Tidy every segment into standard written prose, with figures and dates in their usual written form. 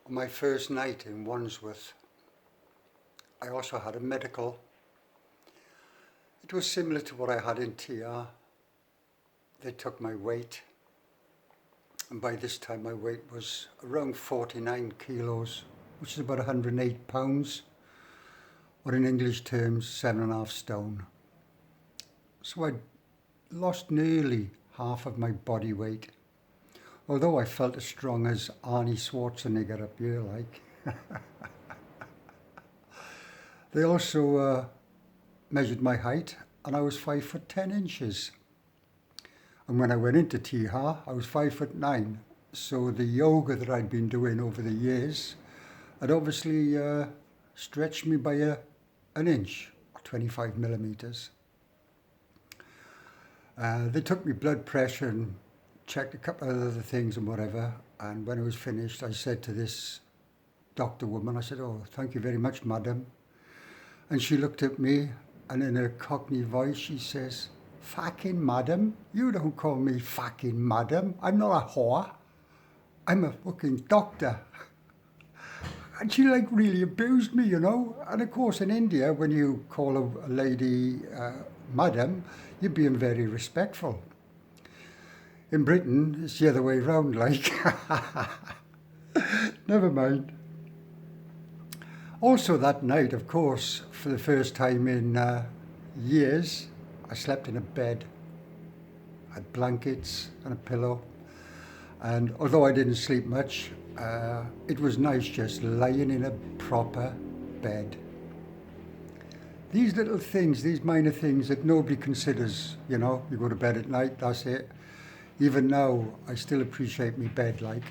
On my first night in Wandsworth, I also had a medical. It was similar to what I had in Tihar. They took my weight, and by this time my weight was around 49 kilos, which is about 108 pounds, or in English terms, 7.5 stone. So I'd lost nearly half of my body weight, although I felt as strong as Arnie Schwarzenegger up here, like. They also measured my height, and I was 5'10". And when I went into Tihar, I was 5'9". So the yoga that I'd been doing over the years had obviously stretched me by an inch, 25 millimeters. They took me blood pressure and checked a couple of other things and whatever. And when I was finished, I said to this doctor woman, I said, "Oh, thank you very much, madam." And she looked at me, and in her Cockney voice, she says, "Fucking madam? You don't call me fucking madam. I'm not a whore. I'm a fucking doctor." And she like really abused me, you know. And of course, in India, when you call a lady madam, you're being very respectful. In Britain, it's the other way round, like. Never mind. Also that night, of course, for the first time in years, I slept in a bed. I had blankets and a pillow. And although I didn't sleep much, it was nice just lying in a proper bed. These little things, these minor things that nobody considers, you know, you go to bed at night, that's it. Even now, I still appreciate my bed, like.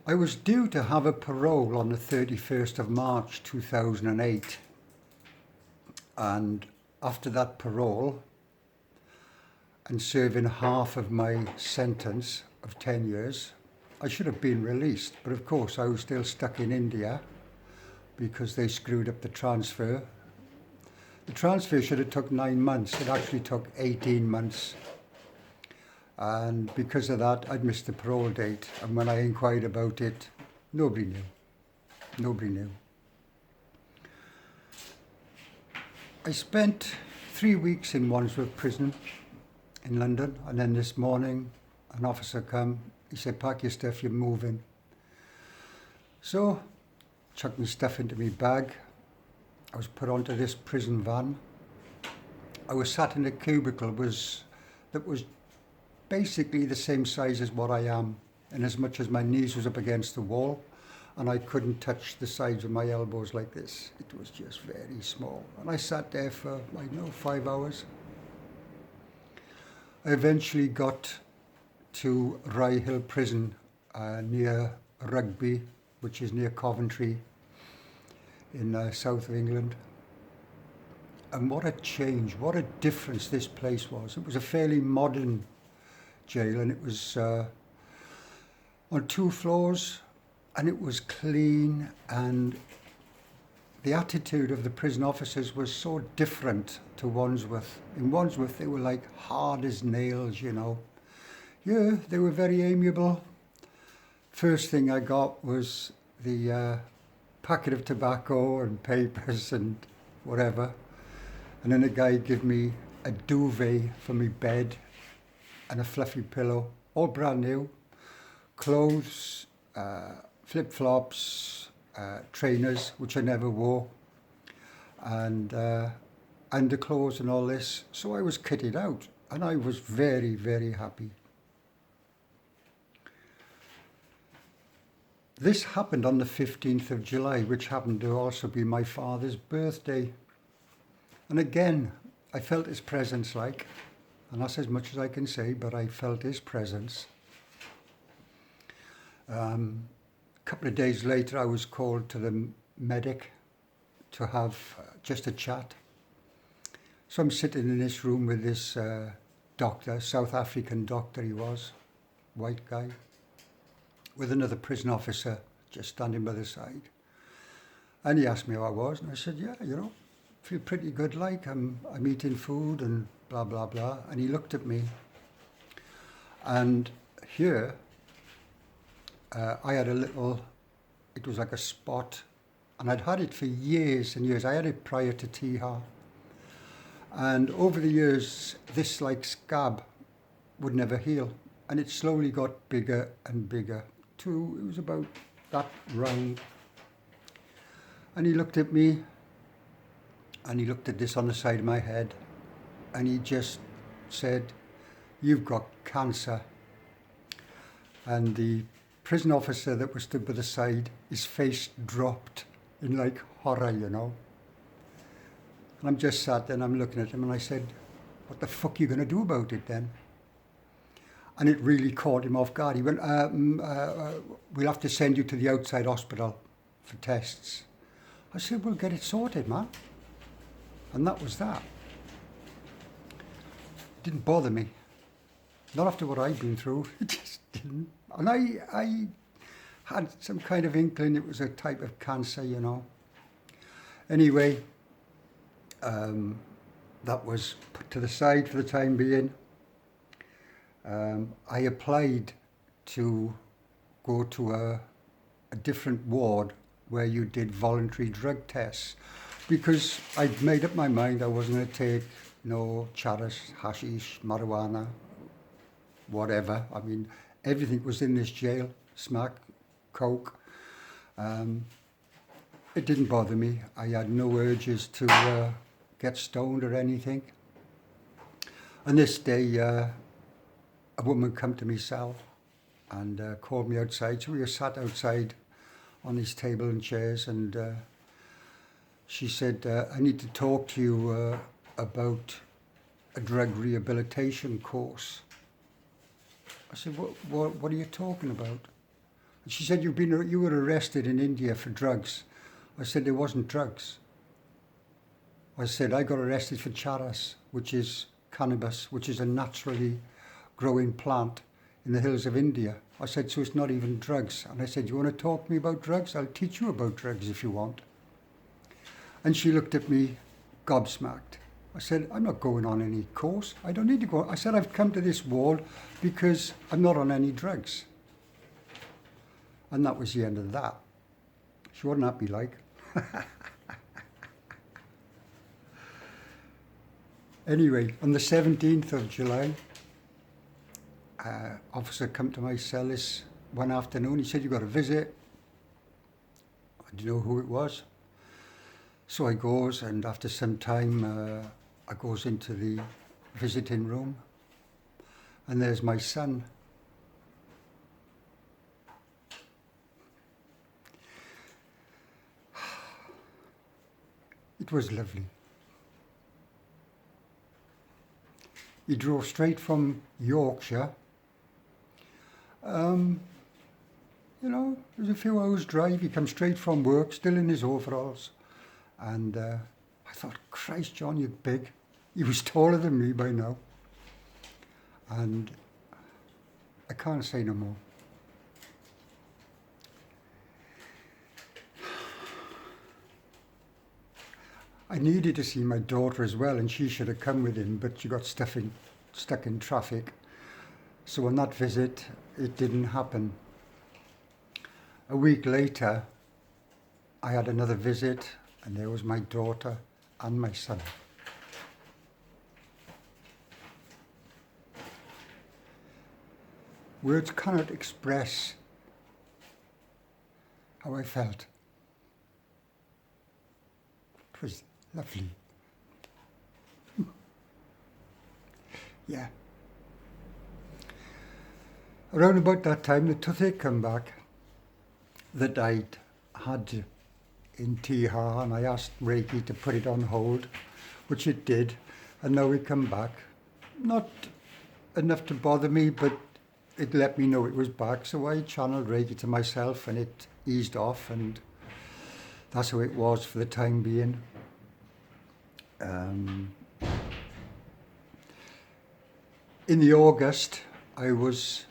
I was due to have a parole on the 31st of March 2008. And after that parole, and serving half of my sentence of 10 years, I should have been released. But of course, I was still stuck in India because they screwed up the transfer. The transfer should have took 9 months. It actually took 18 months. And because of that, I'd missed the parole date. And when I inquired about it, nobody knew. Nobody knew. I spent 3 weeks in Wandsworth Prison in London, and then this morning an officer come, he said, "Pack your stuff, you're moving." So, chucked my stuff into my bag. I was put onto this prison van. I was sat in a cubicle that was basically the same size as what I am, and as much as my knees was up against the wall, and I couldn't touch the sides of my elbows like this. It was just very small. And I sat there for, 5 hours. I eventually got to Rye Hill Prison near Rugby, which is near Coventry in south of England. And what a change, what a difference this place was. It was a fairly modern jail, and it was on 2 floors, and it was clean, and the attitude of the prison officers was so different to Wandsworth. In Wandsworth, they were like hard as nails, you know. Yeah, they were very amiable. First thing I got was the packet of tobacco and papers and whatever. And then a guy gave me a duvet for my bed and a fluffy pillow, all brand new. Clothes, flip-flops, trainers, which I never wore, and underclothes and all this. So I was kitted out, and I was very, very happy. This happened on the 15th of July, which happened to also be my father's birthday. And again, I felt his presence, like, and that's as much as I can say, but I felt his presence. A couple of days later, I was called to the medic to have just a chat. So I'm sitting in this room with this doctor, South African doctor he was, white guy, with another prison officer just standing by the side. And he asked me how I was, and I said, "Yeah, you know, feel pretty good, like I'm eating food and blah, blah, blah." And he looked at me, and here I had a little, it was like a spot, and I'd had it for years and years. I had it prior to Tihar. And over the years, this like scab would never heal. And it slowly got bigger and bigger. It was about that round. And he looked at me, and he looked at this on the side of my head, and he just said, "You've got cancer." And the prison officer that was stood by the side, his face dropped in like horror, you know. And I'm just sat there and I'm looking at him and I said, "What the fuck are you going to do about it then?" And it really caught him off guard. He went, "We'll have to send you to the outside hospital for tests." I said, "We'll get it sorted, man." And that was that. It didn't bother me. Not after what I'd been through. It just didn't. And I had some kind of inkling it was a type of cancer, you know. Anyway, that was put to the side for the time being. I applied to go to a different ward where you did voluntary drug tests, because I'd made up my mind I wasn't going to take no charas, hashish, marijuana, whatever. I mean, everything was in this jail, smack, coke. It didn't bother me. I had no urges to get stoned or anything. And this day, a woman come to me cell and called me outside. So we were sat outside on this table and chairs, and she said, "I need to talk to you about a drug rehabilitation course." I said, what are you talking about? And she said, you were arrested in India for drugs. I said, there wasn't drugs. I said, I got arrested for charas, which is cannabis, which is a naturally growing plant in the hills of India. I said, so it's not even drugs. And I said, you want to talk to me about drugs? I'll teach you about drugs if you want. And she looked at me gobsmacked. I said, I'm not going on any course. I don't need to go. I said, I've come to this ward because I'm not on any drugs. And that was the end of that. She wasn't happy, like. Anyway, on the 17th of July, officer come to my cell this one afternoon. He said, you got a visit. I didn't know who it was. So I goes, and after some time, I goes into the visiting room, and there's my son. It was lovely. He drove straight from Yorkshire. You know, it was a few hours drive. He come straight from work, still in his overalls. And I thought, Christ, John, you're big. He was taller than me by now. And I can't say no more. I needed to see my daughter as well, and she should have come with him, but she got stuck in traffic. So on that visit, it didn't happen. A week later, I had another visit, and there was my daughter and my son. Words cannot express how I felt. It was lovely. Yeah. Around about that time, the toothache come back that I'd had in Tihar, and I asked Reiki to put it on hold, which it did, and now it come back. Not enough to bother me, but it let me know it was back, so I channeled Reiki to myself, and it eased off, and that's how it was for the time being. In the August, I was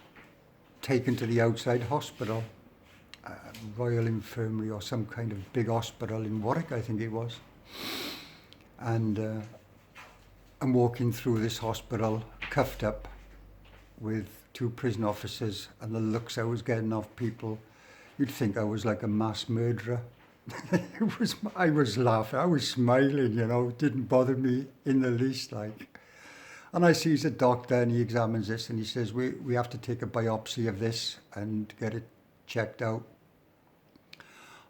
taken to the outside hospital, Royal Infirmary or some kind of big hospital in Warwick, I think it was. And I'm walking through this hospital, cuffed up, with two prison officers, and the looks I was getting off people, you'd think I was like a mass murderer. I was laughing, I was smiling, you know, it didn't bother me in the least, like. And I sees a doctor and he examines this and he says, we have to take a biopsy of this and get it checked out.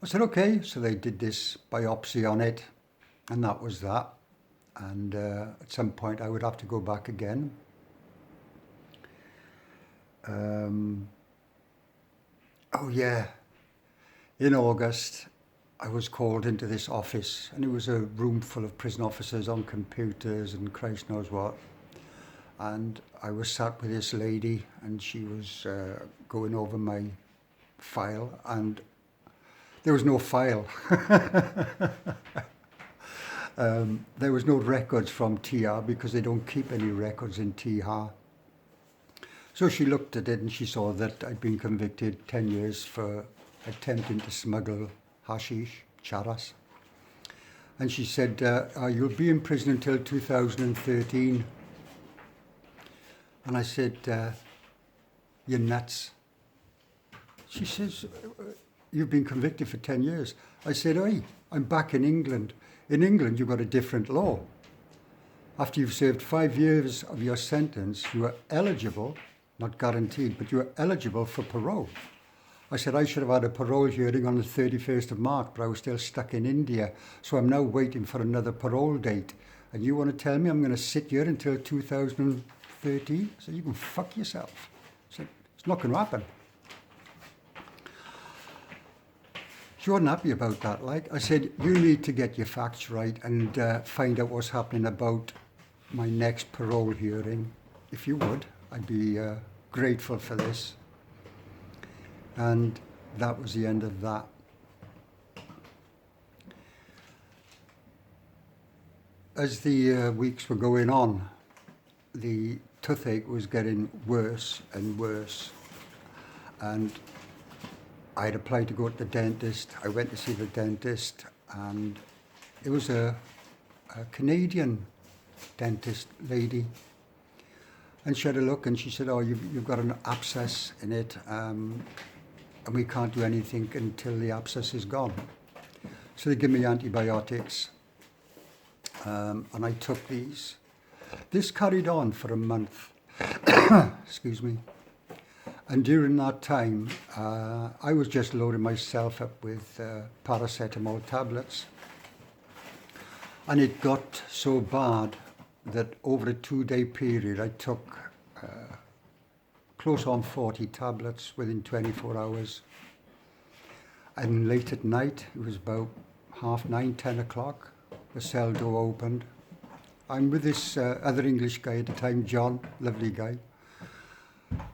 I said, okay. So they did this biopsy on it, and that was that. And at some point I would have to go back again. Oh yeah, in August I was called into this office, and it was a room full of prison officers on computers and Christ knows what. And I was sat with this lady, and she was going over my file, and there was no file. There was no records from Tihar because they don't keep any records in Tihar. So she looked at it and she saw that I'd been convicted 10 years for attempting to smuggle hashish, charas. And she said, you'll be in prison until 2013. And I said, you're nuts. She says, you've been convicted for 10 years. I said, oi, I'm back in England. In England, you've got a different law. After you've served 5 years of your sentence, you are eligible, not guaranteed, but you are eligible for parole. I said, I should have had a parole hearing on the 31st of March, but I was still stuck in India. So I'm now waiting for another parole date. And you want to tell me I'm going to sit here until 2013? I said, you can fuck yourself. I said, it's not going to happen. She wasn't happy about that. Like I said, you need to get your facts right and find out what's happening about my next parole hearing. If you would, I'd be grateful for this. And that was the end of that. As the weeks were going on, the toothache was getting worse and worse. And I had applied to go to the dentist. I went to see the dentist, and it was a Canadian dentist lady. And she had a look and she said, oh, you've got an abscess in it, and we can't do anything until the abscess is gone. So they give me antibiotics, and I took these. This carried on for a month, excuse me. And during that time, I was just loading myself up with paracetamol tablets. And it got so bad that over a 2-day period, I took close on 40 tablets within 24 hours. And late at night, it was about 9:30, 10 o'clock, the cell door opened. I'm with this other English guy at the time, John, lovely guy.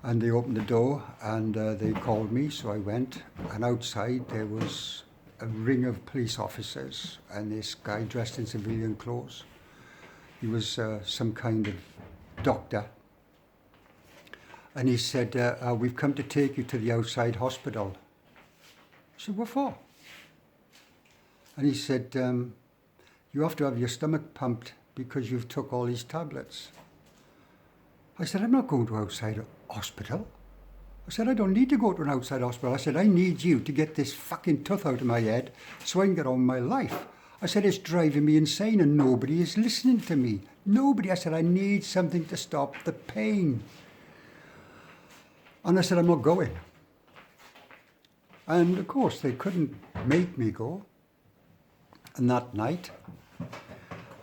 And they opened the door and they called me, so I went. And outside there was a ring of police officers and this guy dressed in civilian clothes. He was some kind of doctor. And he said, we've come to take you to the outside hospital. I said, what for? And he said, you have to have your stomach pumped because you've took all these tablets. I said, I'm not going to outside hospital. I said, I don't need to go to an outside hospital. I said, I need you to get this fucking tooth out of my head so I can get on with my life. I said, it's driving me insane and nobody is listening to me. Nobody. I said, I need something to stop the pain. And I said, I'm not going. And of course, they couldn't make me go. And that night,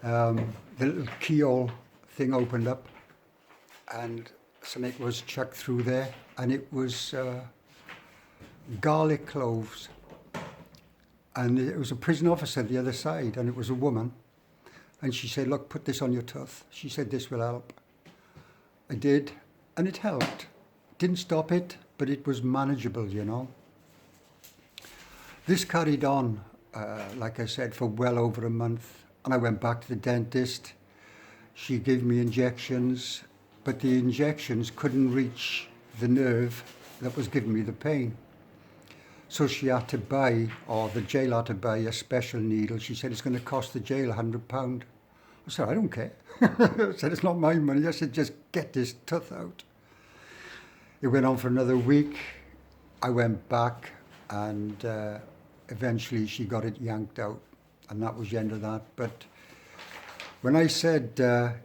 the little keyhole thing opened up and something was chucked through there, and it was garlic cloves. And it was a prison officer the other side, and it was a woman. And she said, look, put this on your tooth. She said, this will help. I did, and it helped. Didn't stop it, but it was manageable, you know. This carried on, like I said, for well over a month. And I went back to the dentist. She gave me injections, but the injections couldn't reach the nerve that was giving me the pain. So she had to buy, or the jail had to buy a special needle. She said, it's going to cost the jail £100. I said, I don't care. I said, it's not my money. I said, just get this tooth out. It went on for another week. I went back and eventually she got it yanked out, and that was the end of that. But when I said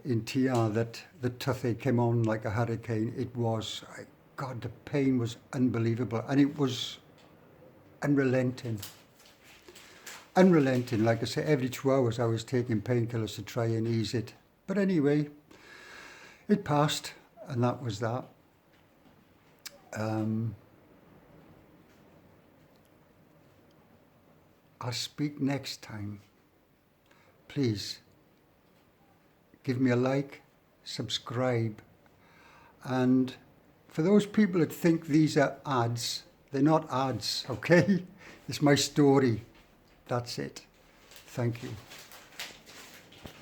in Tihar that the toothache came on like a hurricane, it was, God, the pain was unbelievable, and it was unrelenting. Unrelenting, like I say, every 2 hours I was taking painkillers to try and ease it. But anyway, it passed, and that was that. I'll speak next time. Please give me a like, subscribe, and for those people that think these are ads, they're not ads, okay? It's my story. That's it. Thank you.